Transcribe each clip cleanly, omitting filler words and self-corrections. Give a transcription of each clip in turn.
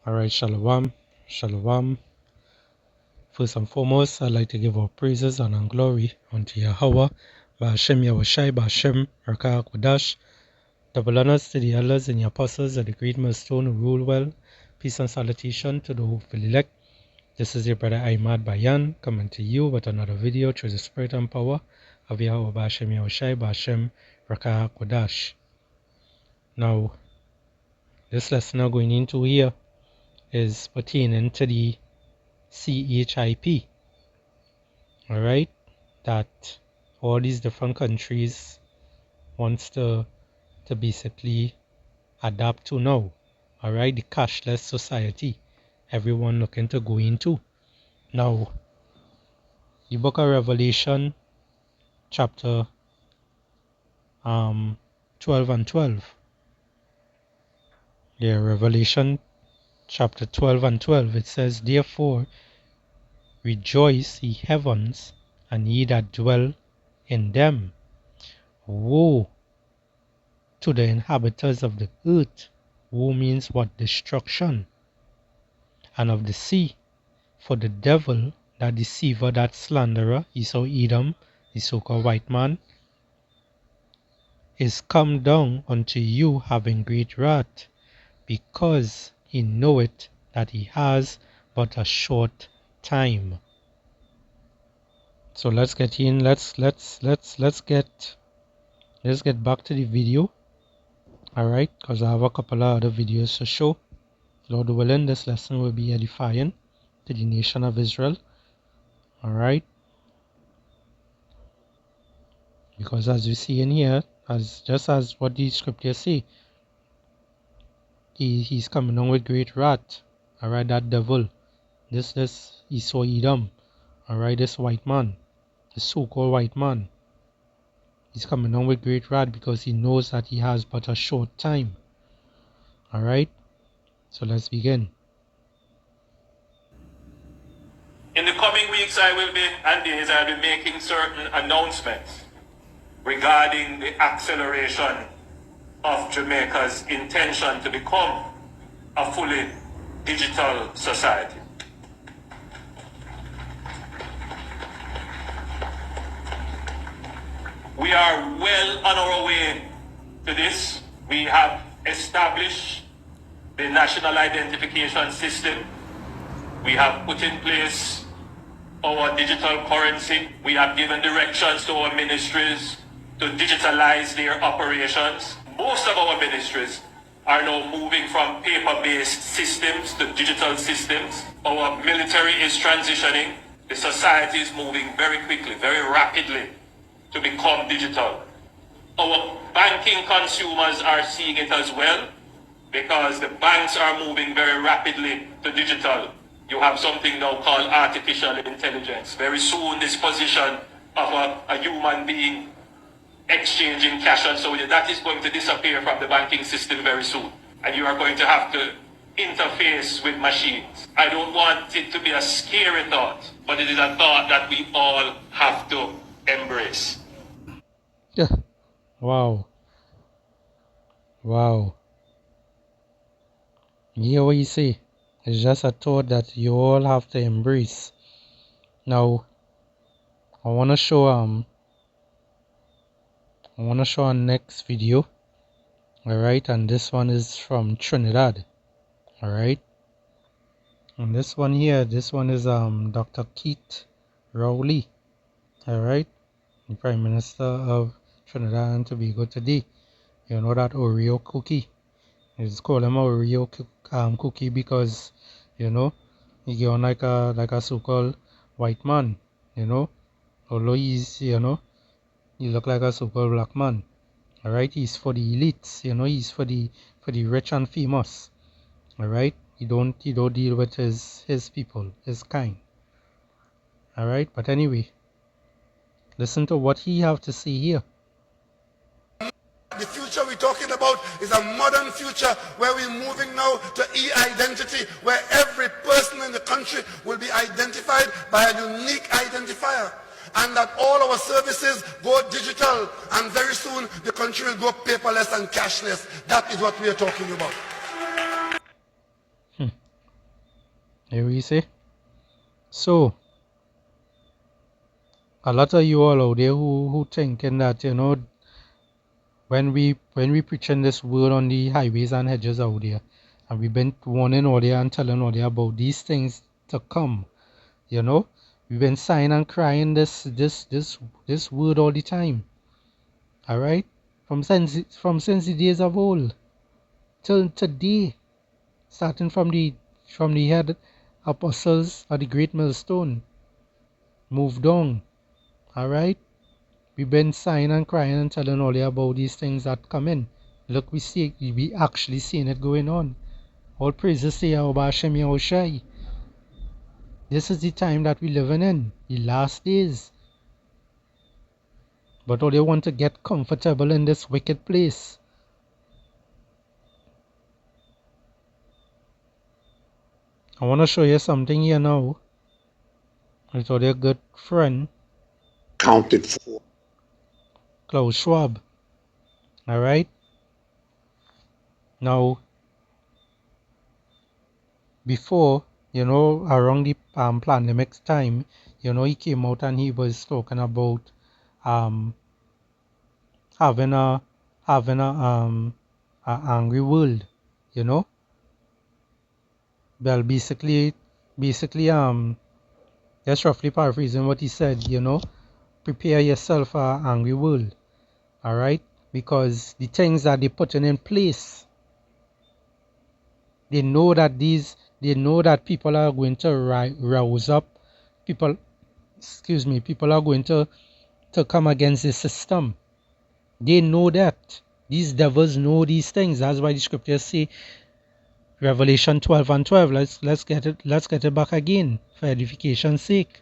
Alright, Shalom, Shalom. First and foremost, I'd like to give all praises and glory unto Yahweh, Ba'ashem Yahushai, Ba'ashem Rakah Kodash. Double honors to the elders and the apostles of the great millstone who rule well. Peace and salutation to the hopeful elect. This is your brother Ahmad Bayan coming to you with another video through the spirit and power of Yahweh Ba'ashem Yahushai, Ba'ashem Rakah Kodash. Now, this lesson I'm going into here is pertaining to the CHIP. Alright, that all these different countries wants to basically adapt to now. Alright, the cashless society everyone looking to go into. Now, the book of Revelation chapter 12 and 12. Yeah, Revelation chapter 12 and 12, it says, "Therefore rejoice, ye heavens, and ye that dwell in them. Woe to the inhabitants of the earth." Woe means what? Destruction. "And of the sea, for the devil, that deceiver, that slanderer, Esau Edom, the so-called white man, is come down unto you, having great wrath, because he knoweth that he has but a short time." So let's get in. Let's get back to the video. Alright, because I have a couple of other videos to show. Lord willing, this lesson will be edifying to the nation of Israel. Alright, because as you see in here, just as what the scriptures say, he's coming on with great wrath. Alright, that devil, this Esau Edom, alright, this white man, the so-called white man, he's coming on with great wrath because he knows that he has but a short time. Alright, so let's begin. In the coming weeks and days I will be making certain announcements regarding the acceleration of Jamaica's intention to become a fully digital society. We are well on our way to this. We have established the national identification system. We have put in place our digital currency. We have given directions to our ministries to digitalize their operations. Most of our ministries are now moving from paper-based systems to digital systems. Our military is transitioning. The society is moving very quickly, very rapidly to become digital. Our banking consumers are seeing it as well, because the banks are moving very rapidly to digital. You have something now called artificial intelligence. Very soon this position of a human being exchanging cash and so on, that is going to disappear from the banking system very soon. And you are going to have to interface with machines. I don't want it to be a scary thought, but it is a thought that we all have to embrace. Yeah. Wow. Wow. You hear what you say? It's just a thought that you all have to embrace. Now, I wanna show our next video. Alright, and this one is from Trinidad. Alright. And this one here, this one is Dr. Keith Rowley. Alright, the Prime Minister of Trinidad and Tobago today. You know that Oreo cookie. It's called him Oreo cookie because, you know, he get on like a so-called white man, you know. Although he's, you know, he look like a so-called black man. Alright, he's for the elites, you know, he's for the rich and famous. Alright, he don't deal with his people, his kind. Alright, but anyway, listen to what he have to say here. The future we're talking about is a modern future where we're moving now to e-identity, where every person in the country will be identified by a unique identifier, and that all our services go digital, and very soon the country will go paperless and cashless. That is what we are talking about. Here we see. So a lot of you all out there who thinking that, you know, when we preaching this word on the highways and hedges out there, and we've been warning all there and telling all there about these things to come, you know, we've been sighing and crying this word all the time. All right, from since the days of old till today, starting from the head apostles of the great millstone, moved on. All right, we've been sighing and crying and telling all you about these things that come in. Look, we actually seeing it going on. All praises to Yahweh Hashem Yahushai. This is the time that we're living in, the last days. But all they want to get comfortable in this wicked place. I want to show you something here now. It's all your good friend, Counted for. Klaus Schwab. Alright? Now, before, you know, around the pandemic time, you know, he came out and he was talking about having a angry world, you know. Well, basically, just roughly paraphrasing what he said, you know, prepare yourself for an angry world, all right? Because the things that they're putting in place, they know that people are going to rouse up, people are going to come against the system. They know that. These devils know these things. That's why the scriptures say, Revelation 12 and 12. Let's get it back again for edification's sake.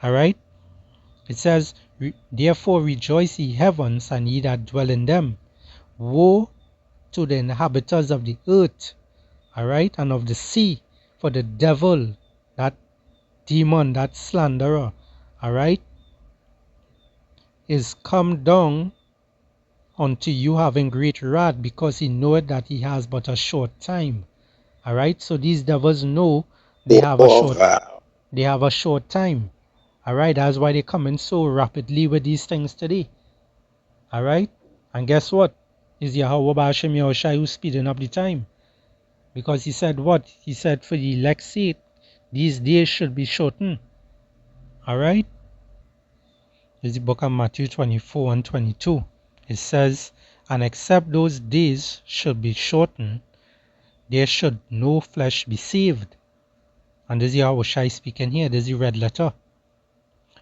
All right. It says, therefore rejoice ye heavens and ye that dwell in them. Woe to the inhabitants of the earth, all right, and of the sea, for the devil, that demon, that slanderer, all right, is come down unto you having great wrath, because he knoweth that he has but a short time. All right, so these devils know they have a short time. All right, that's why they're coming so rapidly with these things today. All right, and guess what? Is Yahweh Hashem Yahushai who's speeding up the time, because he said what? He said for the elect's sake, these days should be shortened. All right, it's the book of Matthew 24 and 22. It says, and except those days should be shortened, there should no flesh be saved. And this is Yahushai speaking here. This is the red letter.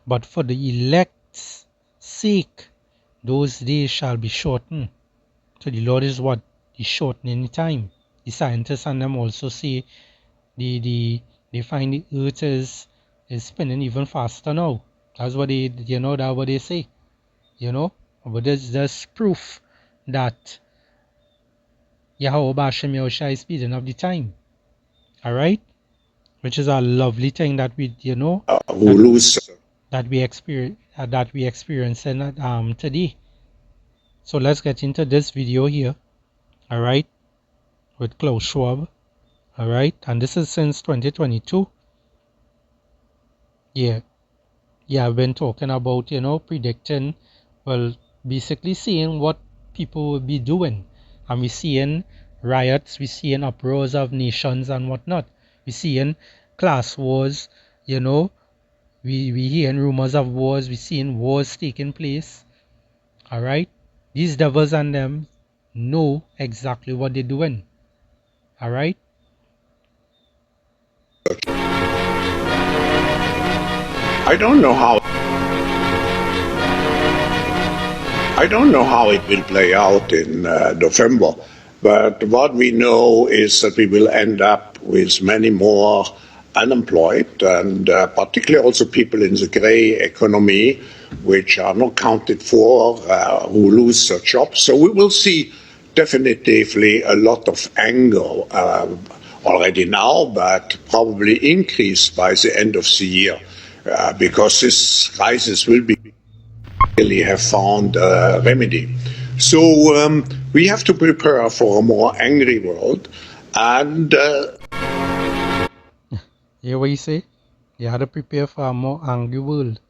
But for the elect's sake, those days shall be shortened. So the Lord is what? He's shortening the time. The scientists and them also say they find the earth is spinning even faster now. That's what that's what they say. But there's proof that Yahweh Hashem Yahushai is speeding up the time. Alright? Which is a lovely thing that we that we experiencing today. So let's get into this video here. Alright? With Klaus Schwab. Alright? And this is since 2022. Yeah, I've been talking about, predicting, well, basically seeing what people will be doing. And we're seeing riots, we're seeing uproars of nations and whatnot. We're seeing class wars, we hearing rumors of wars, we're seeing wars taking place. Alright? These devils and them know exactly what they're doing. Alright? I don't know how it will play out in November, but what we know is that we will end up with many more unemployed, and particularly also people in the grey economy, which are not counted for, who lose their jobs. So we will see definitively a lot of anger already now, but probably increase by the end of the year, because this crisis will be really have found a remedy. So we have to prepare for a more angry world, and Hear what you say? You had to prepare for a more angry world.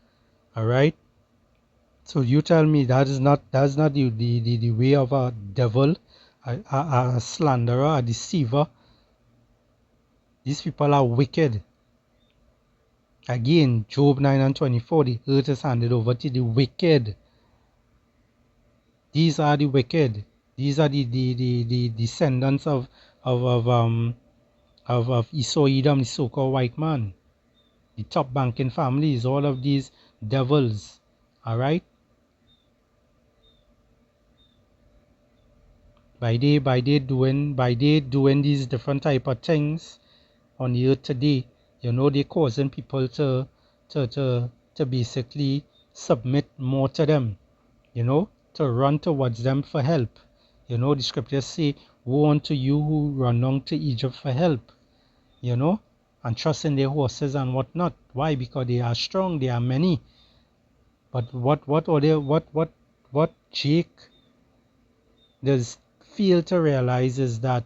Alright? So you tell me that's not the way of a devil, a slanderer, a deceiver. These people are wicked. Again, Job 9 and 24, the earth is handed over to the wicked. These are the wicked. These are the descendants of Esau Edom, the so-called white man. The top banking families, all of these devils. Alright? By they doing these different type of things on the earth today, they're causing people to basically submit more to them, to run towards them for help. The scriptures say, woe unto you who run on to Egypt for help, and trust in their horses and whatnot. Why? Because they are strong, they are many. But what Jake does fail to realize is that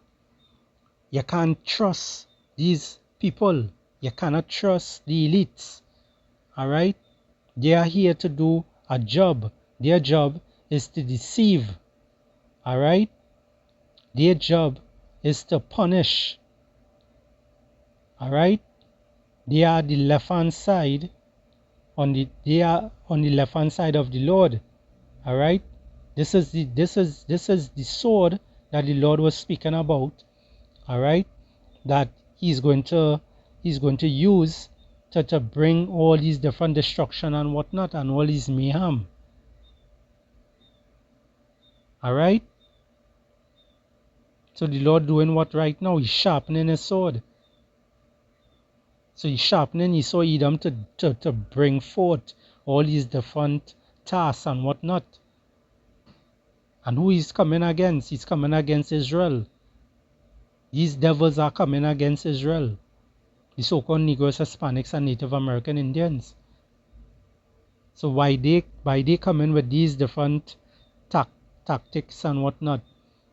you can't trust these people. You cannot trust the elites. Alright? They are here to do a job. Their job is to deceive. Alright? Their job is to punish. Alright? They are the left hand side they are on the left hand side of the Lord. Alright? This is the sword that the Lord was speaking about. Alright? That he's going to use to bring all these different destruction and whatnot and all these mayhem. Alright? So the Lord doing what right now? He's sharpening his sword. So he's sharpening his sword Edom to bring forth all these different tasks and whatnot. And who he's coming against? He's coming against Israel. These devils are coming against Israel. The so-called Negroes, Hispanics, and Native American Indians. So why they come in with these different tactics and whatnot?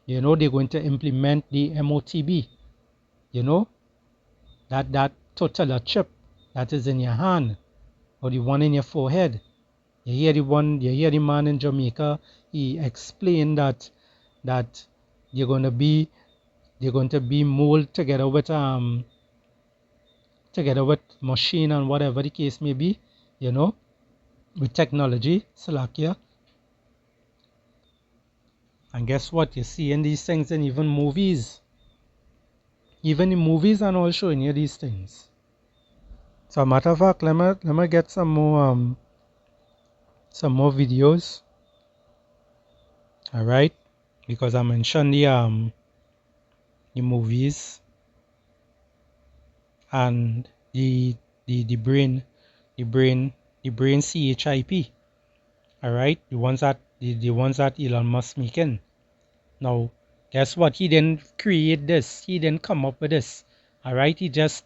They're going to implement the MOTB. That total chip that is in your hand or the one in your forehead. You hear the man in Jamaica, he explained that they're going to be molded together with machine and whatever the case may be, with technology, Salakia. And guess what? You're seeing these things in even movies. Even in movies and all showing you these things. So a matter of fact, let me get some more videos. Alright? Because I mentioned the movies and the brain CHIP. Alright? The ones that Elon Musk making. Now, guess what? He didn't create this. He didn't come up with this. Alright? He just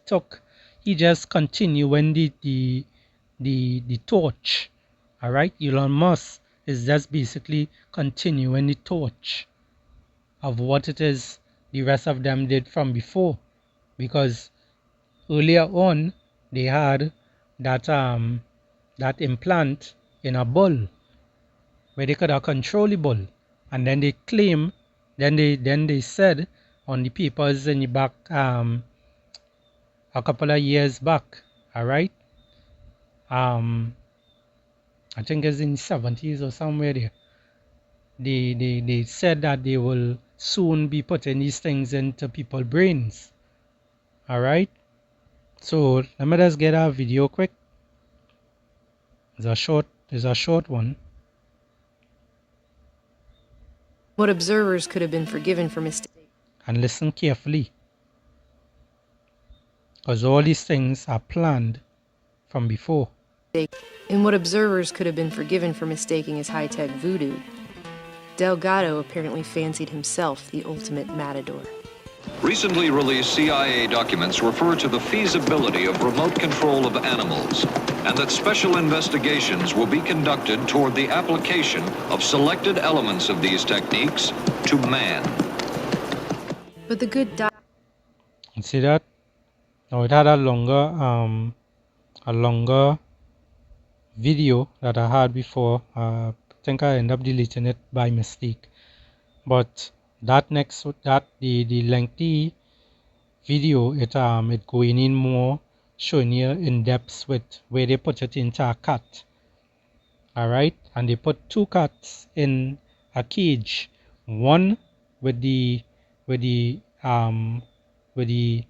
continuing the torch. Alright? Elon Musk is just basically continuing the torch of what it is the rest of them did from before. Because earlier on they had that implant in a bull where they could have control the bull. And then they claim, then they said on the papers in the back a couple of years back, alright? I think it's in the 70s or somewhere there. They said that they will soon be putting these things into people's brains. Alright? So let me just get a video quick. It's a short one. What observers could have been forgiven for mistakes. And listen carefully. Because all these things are planned from before. And what observers could have been forgiven for mistaking as high-tech voodoo. Delgado apparently fancied himself the ultimate matador. Recently released CIA documents refer to the feasibility of remote control of animals, and that special investigations will be conducted toward the application of selected elements of these techniques to man. But the good You see that? Now it had a longer video that I had before. I think I ended up deleting it by mistake. But the lengthy video, it going in more, showing you in depth with where they put it into a cat. Alright, and they put two cats in a cage, one with the with the um with the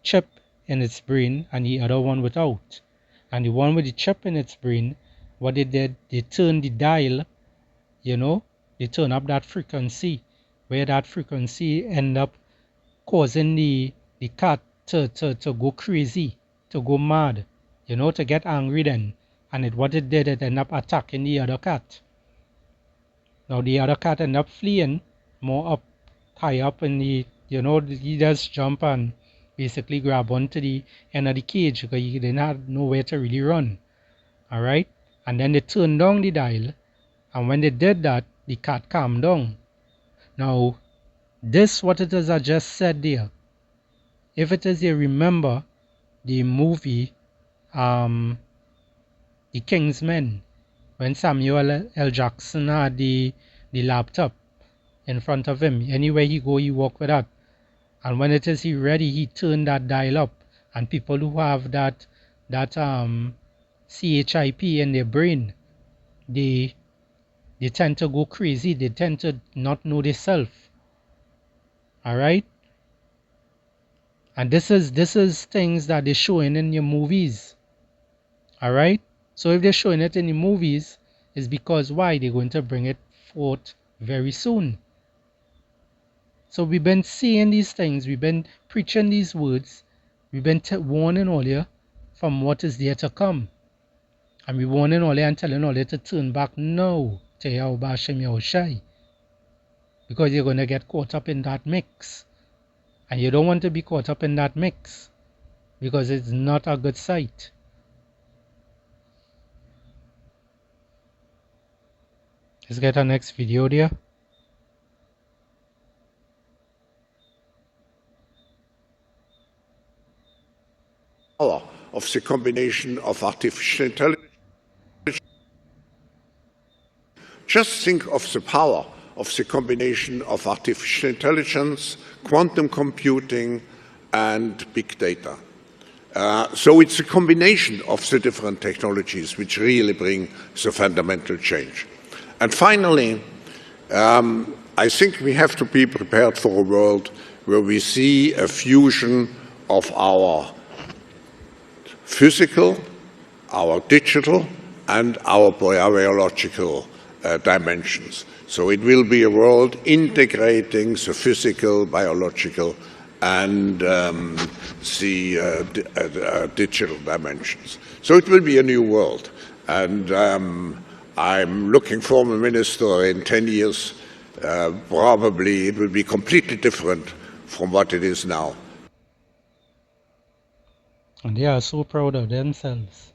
chip in its brain and the other one without. And the one with the chip in its brain, what they did, they turned the dial, they turn up that frequency, where that frequency end up causing the cat to go crazy, to go mad, to get angry then. And what it did, it ended up attacking the other cat. Now the other cat ended up fleeing more up, high up in he just jump and basically grab onto the end of the cage because he didn't have nowhere to really run. Alright? And then they turned down the dial, and when they did that, the cat calmed down. Now, this what it is I just said there. If it is you remember the movie The King's Men, when Samuel L. Jackson had the laptop in front of him, anywhere he go he walk with that. And when it is he ready, he turn that dial up, and people who have that CHIP in their brain, they tend to go crazy. They tend to not know themselves. Alright? And this is things that they're showing in your movies. Alright? So if they're showing it in the movies, it's because why? They're going to bring it forth very soon. So we've been seeing these things, we've been preaching these words, we've been warning all you from what is there to come. And we're warning all you and telling all you to turn back now to Yahweh Hashem Yahushai. Because you're going to get caught up in that mix. And you don't want to be caught up in that mix. Because it's not a good sight. Let's get our next video there. Power of the combination of artificial intelligence. Just think of the power of the combination of artificial intelligence, quantum computing, and big data. So it's a combination of the different technologies which really bring the fundamental change. And finally, I think we have to be prepared for a world where we see a fusion of our physical, our digital, and our biological dimensions. So it will be a world integrating the physical, biological, and the digital dimensions. So it will be a new world. And I'm looking for a minister in 10 years. Probably it will be completely different from what it is now. And they are so proud of themselves.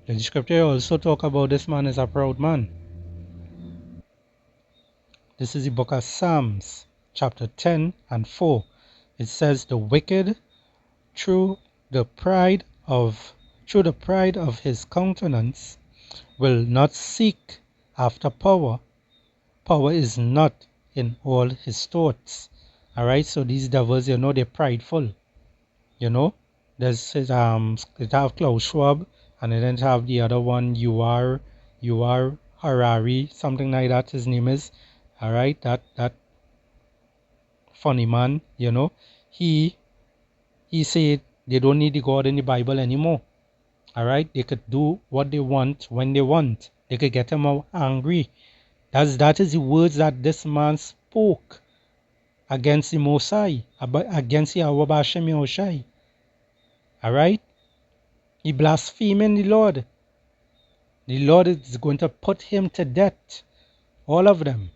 The scripture also talk about this man as a proud man. This is the book of Psalms, chapter 10 and 4. It says, the wicked, through the pride of his countenance, will not seek after power. Power is not in all his thoughts. Alright, so these devils, they're prideful. There's it have Klaus Schwab, and then have the other one, you are Harari, something like that his name is. Alright, that funny man, he said they don't need the God in the Bible anymore. Alright, they could do what they want when they want. They could get him out angry. That is the words that this man spoke against the Mosai, against Yahweh Hashem Yahushai. Alright? He blaspheming the Lord. The Lord is going to put him to death. All of them.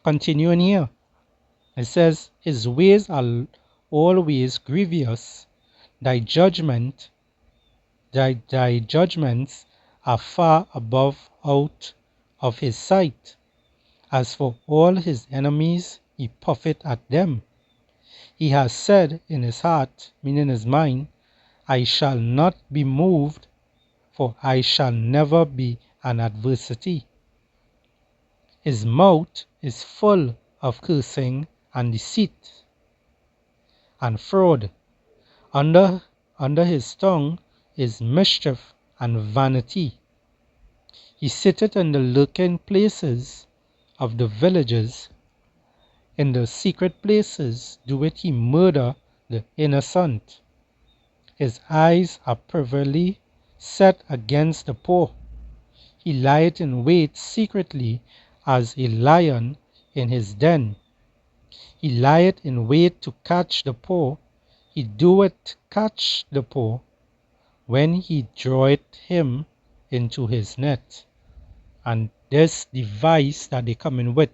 Continuing here. It says, his ways are always grievous. Thy judgments are far above out of his sight. As for all his enemies, he puffeth at them. He has said in his heart, meaning his mind, I shall not be moved, for I shall never be an adversity. His mouth is full of cursing and deceit and fraud. Under his tongue is mischief and vanity. He sitteth in the lurking places of the villages. In the secret places doeth he murder the innocent. His eyes are privily set against the poor. He lieth in wait secretly as a lion in his den. He lieth in wait to catch the poor. He doeth catch the poor when he draweth him into his net. And this device that they come in with